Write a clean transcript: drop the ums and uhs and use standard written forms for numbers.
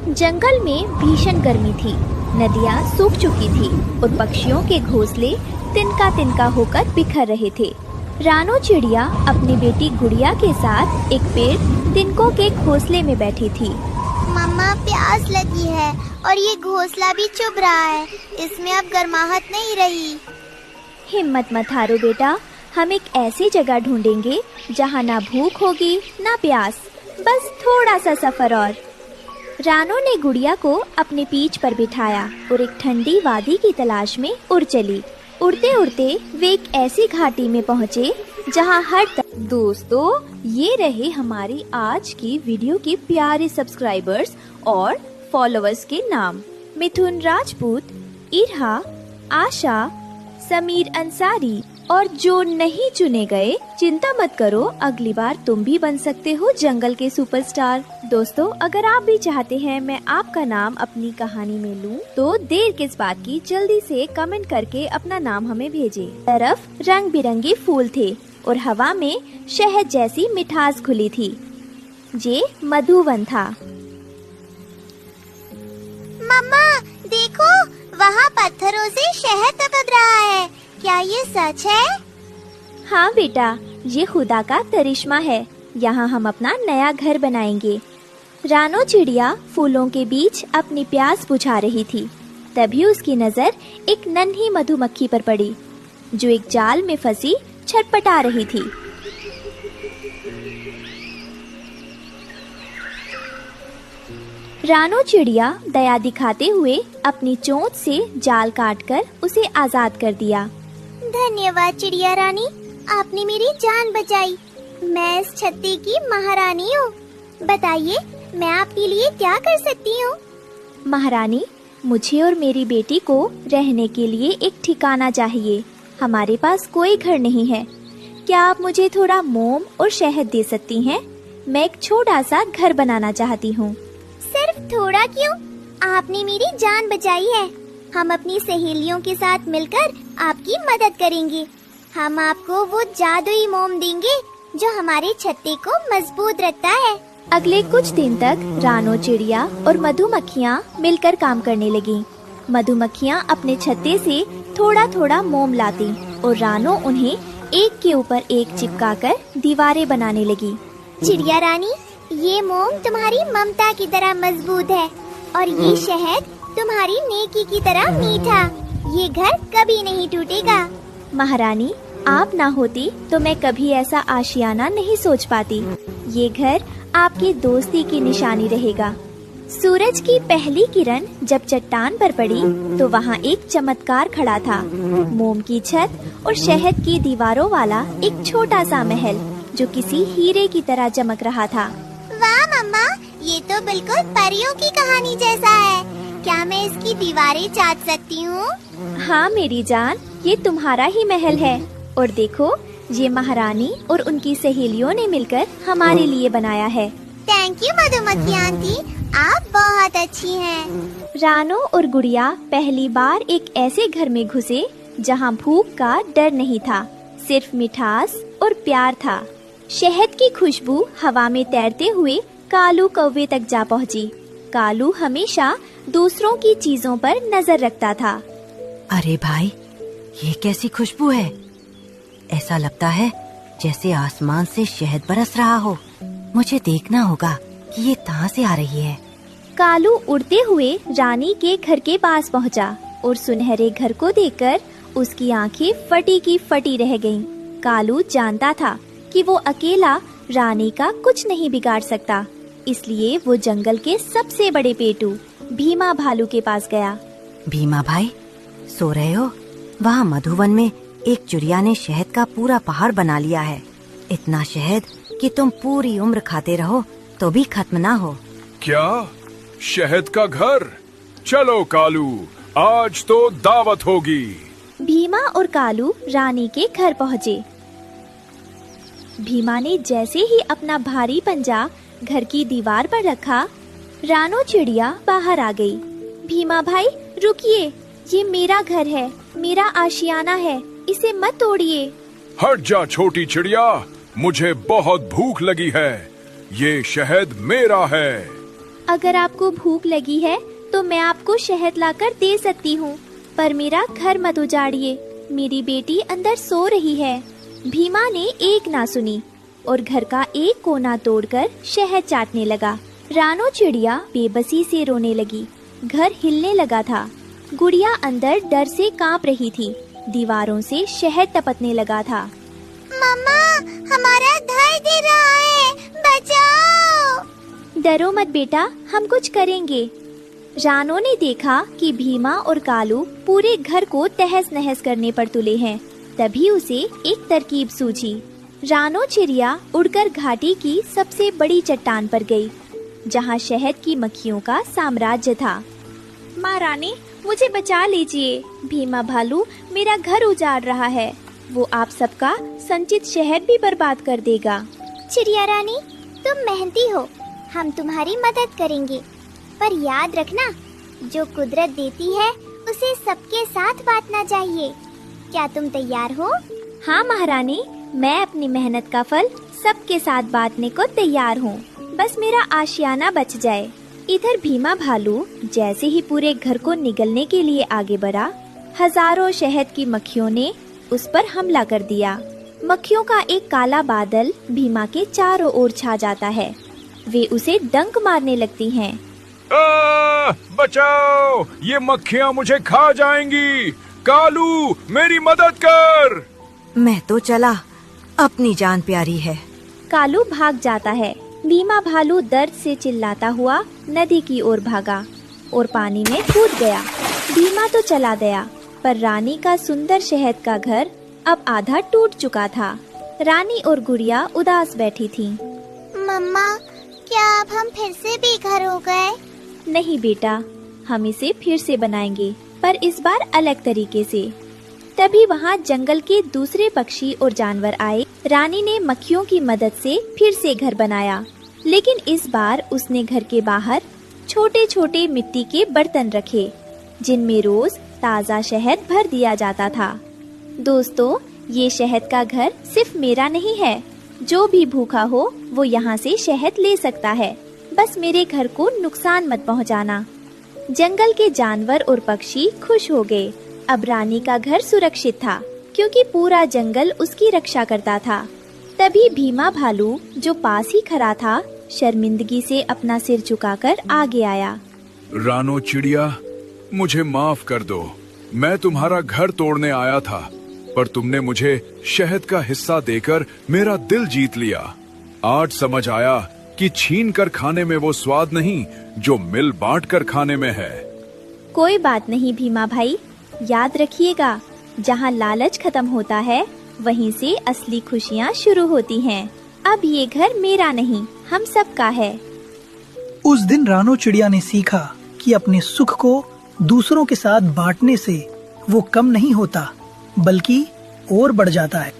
जंगल में भीषण गर्मी थी। नदियाँ सूख चुकी थी और पक्षियों के घोंसले तिनका तिनका होकर बिखर रहे थे। रानो चिड़िया अपनी बेटी गुड़िया के साथ एक पेड़ तिनकों के घोंसले में बैठी थी। मम्मा, प्यास लगी है और ये घोंसला भी चुभ रहा है। इसमें अब गर्माहट नहीं रही। हिम्मत मत हारो बेटा, हम एक ऐसी जगह ढूंढेंगे जहाँ ना भूख होगी ना प्यास, बस थोड़ा सा सफर और। रानो ने गुड़िया को अपने पीठ पर बिठाया और एक ठंडी वादी की तलाश में उड़ चली। उड़ते उड़ते वे एक ऐसी घाटी में पहुँचे जहाँ दोस्तों, ये रहे हमारी आज की वीडियो के प्यारे सब्सक्राइबर्स और फॉलोअर्स के नाम। मिथुन राजपूत, इरहा, आशा, समीर अंसारी और जो नहीं चुने गए, चिंता मत करो, अगली बार तुम भी बन सकते हो जंगल के सुपरस्टार। दोस्तों, अगर आप भी चाहते हैं मैं आपका नाम अपनी कहानी में लूं, तो देर किस बात की, जल्दी से कमेंट करके अपना नाम हमें भेजें। तरफ रंग बिरंगे फूल थे और हवा में शहद जैसी मिठास घुली थी। ये मधुवन था। मम्मा देखो, वहाँ पत्थरों से शहद टपक रहा है। क्या ये सच है? हाँ बेटा, ये खुदा का करिश्मा है। यहाँ हम अपना नया घर बनाएंगे। रानो चिड़िया फूलों के बीच अपनी प्यास बुझा रही थी। तभी उसकी नजर एक नन्ही मधुमक्खी पर पड़ी, जो एक जाल में फंसी छटपटा रही थी। रानो चिड़िया दया दिखाते हुए अपनी चोंच से जाल काटकर उसे आजाद कर दिया। धन्यवाद चिड़िया रानी, आपने मेरी जान बचाई। मैं इस छत्ते की महारानी हूँ। बताइए, मैं आपके लिए क्या कर सकती हूँ? महारानी, मुझे और मेरी बेटी को रहने के लिए एक ठिकाना चाहिए। हमारे पास कोई घर नहीं है। क्या आप मुझे थोड़ा मोम और शहद दे सकती हैं? मैं एक छोटा सा घर बनाना चाहती हूँ। सिर्फ थोड़ा क्यों? आपने मेरी जान बचाई है। हम अपनी सहेलियों के साथ मिलकर आपकी मदद करेंगे। हम आपको वो जादुई मोम देंगे जो हमारे छत्ते को मजबूत रखता है। अगले कुछ दिन तक रानो चिड़िया और मधुमक्खियाँ मिलकर काम करने लगी। मधुमक्खियाँ अपने छत्ते से थोड़ा थोड़ा मोम लाती और रानो उन्हें एक के ऊपर एक चिपकाकर दीवारें बनाने लगी। चिड़िया रानी, ये मोम तुम्हारी ममता की तरह मजबूत है और ये शहद तुम्हारी नेकी की तरह मीठा। ये घर कभी नहीं टूटेगा। महारानी, आप ना होती तो मैं कभी ऐसा आशियाना नहीं सोच पाती। ये घर आपकी दोस्ती की निशानी रहेगा। सूरज की पहली किरण जब चट्टान पर पड़ी तो वहाँ एक चमत्कार खड़ा था। मोम की छत और शहद की दीवारों वाला एक छोटा सा महल जो किसी हीरे की तरह चमक रहा था। वाह मम्मा, ये तो बिल्कुल परियों की कहानी जैसा है। क्या मैं इसकी दीवारें चाट सकती हूँ? हाँ मेरी जान, ये तुम्हारा ही महल है। और देखो, ये महारानी और उनकी सहेलियों ने मिलकर हमारे लिए बनाया है। थैंक यू मधुमक्खी आंटी, आप बहुत अच्छी हैं। रानो और गुड़िया पहली बार एक ऐसे घर में घुसे जहाँ भूख का डर नहीं था, सिर्फ मिठास और प्यार था। शहद की खुशबू हवा में तैरते हुए कालू कौवे तक जा पहुँची। कालू हमेशा दूसरों की चीजों पर नजर रखता था। अरे भाई, ये कैसी खुशबू है? ऐसा लगता है जैसे आसमान से शहद बरस रहा हो। मुझे देखना होगा कि ये कहाँ से आ रही है। कालू उड़ते हुए रानी के घर के पास पहुँचा और सुनहरे घर को देखकर उसकी आंखें फटी की फटी रह गईं। कालू जानता था कि वो अकेला रानी का कुछ नहीं बिगाड़ सकता, इसलिए वो जंगल के सबसे बड़े पेटू भीमा भालू के पास गया। भीमा भाई, सो रहे हो? वहाँ मधुवन में एक चिड़िया ने शहद का पूरा पहाड़ बना लिया है। इतना शहद कि तुम पूरी उम्र खाते रहो तो भी खत्म ना हो। क्या? शहद का घर? चलो कालू, आज तो दावत होगी। भीमा और कालू रानी के घर पहुँचे। भीमा ने जैसे ही अपना भारी पंजा घर की दीवार पर रखा, रानो चिड़िया बाहर आ गई। भीमा भाई रुकिए, ये मेरा घर है, मेरा आशियाना है, इसे मत तोड़िए। हट जा छोटी चिड़िया, मुझे बहुत भूख लगी है। ये शहद मेरा है। अगर आपको भूख लगी है तो मैं आपको शहद लाकर दे सकती हूँ, पर मेरा घर मत उजाड़िए, मेरी बेटी अंदर सो रही है। भीमा ने एक ना सुनी और घर का एक कोना तोड़कर शहद चाटने लगा। रानो चिड़िया बेबसी से रोने लगी। घर हिलने लगा था। गुड़िया अंदर डर से कांप रही थी। दीवारों से शहद टपकने लगा था। मम्मा, हमारा घर गिर रहा है, बचाओ। डरो मत बेटा, हम कुछ करेंगे। रानो ने देखा कि भीमा और कालू पूरे घर को तहस नहस करने पर तुले हैं। तभी उसे एक तरकीब सूझी। रानो चिड़िया उड़कर घाटी की सबसे बड़ी चट्टान पर गई, जहाँ शहद की मक्खियों का साम्राज्य था। माँ रानी, मुझे बचा लीजिए, भीमा भालू मेरा घर उजाड़ रहा है। वो आप सबका संचित शहद भी बर्बाद कर देगा। चिड़िया रानी, तुम मेहनती हो, हम तुम्हारी मदद करेंगे, पर याद रखना, जो कुदरत देती है उसे सबके साथ बांटना चाहिए। क्या तुम तैयार हो? हाँ महारानी, मैं अपनी मेहनत का फल सबके साथ बांटने को तैयार हूँ। बस मेरा आशियाना बच जाए। इधर भीमा भालू जैसे ही पूरे घर को निगलने के लिए आगे बढ़ा, हजारों शहद की मक्खियों ने उस पर हमला कर दिया। मक्खियों का एक काला बादल भीमा के चारों ओर छा जाता है। वे उसे डंक मारने लगती हैं। बचाओ, ये मक्खियाँ मुझे खा जाएंगी। कालू, मेरी मदद कर। मैं तो चला, अपनी जान प्यारी है। कालू भाग जाता है। भीमा भालू दर्द से चिल्लाता हुआ नदी की ओर भागा और पानी में कूद गया। भीमा तो चला गया, पर रानी का सुंदर शहद का घर अब आधा टूट चुका था। रानी और गुड़िया उदास बैठी थीं। मम्मा, क्या अब हम फिर से बेघर हो गए? नहीं बेटा, हम इसे फिर से बनाएंगे, पर इस बार अलग तरीके से। तभी वहाँ जंगल के दूसरे पक्षी और जानवर आए। रानी ने मक्खियों की मदद से फिर से घर बनाया, लेकिन इस बार उसने घर के बाहर छोटे छोटे मिट्टी के बर्तन रखे, जिनमें रोज ताज़ा शहद भर दिया जाता था। दोस्तों, ये शहद का घर सिर्फ मेरा नहीं है। जो भी भूखा हो वो यहाँ से शहद ले सकता है। बस मेरे घर को नुकसान मत पहुँचाना। जंगल के जानवर और पक्षी खुश हो गए। अब रानी का घर सुरक्षित था, क्योंकि पूरा जंगल उसकी रक्षा करता था। तभी भीमा भालू, जो पास ही खड़ा था, शर्मिंदगी से अपना सिर झुकाकर आगे आया। रानो चिड़िया, मुझे माफ कर दो। मैं तुम्हारा घर तोड़ने आया था, पर तुमने मुझे शहद का हिस्सा देकर मेरा दिल जीत लिया। आज समझ आया कि छीन कर खाने में वो स्वाद नहीं जो मिल बांट कर खाने में है। कोई बात नहीं भीमा भाई, याद रखिएगा, जहाँ लालच खत्म होता है वहीं से असली खुशियाँ शुरू होती हैं। अब ये घर मेरा नहीं, हम सबका है। उस दिन रानो चिड़िया ने सीखा कि अपने सुख को दूसरों के साथ बांटने से वो कम नहीं होता, बल्कि और बढ़ जाता है।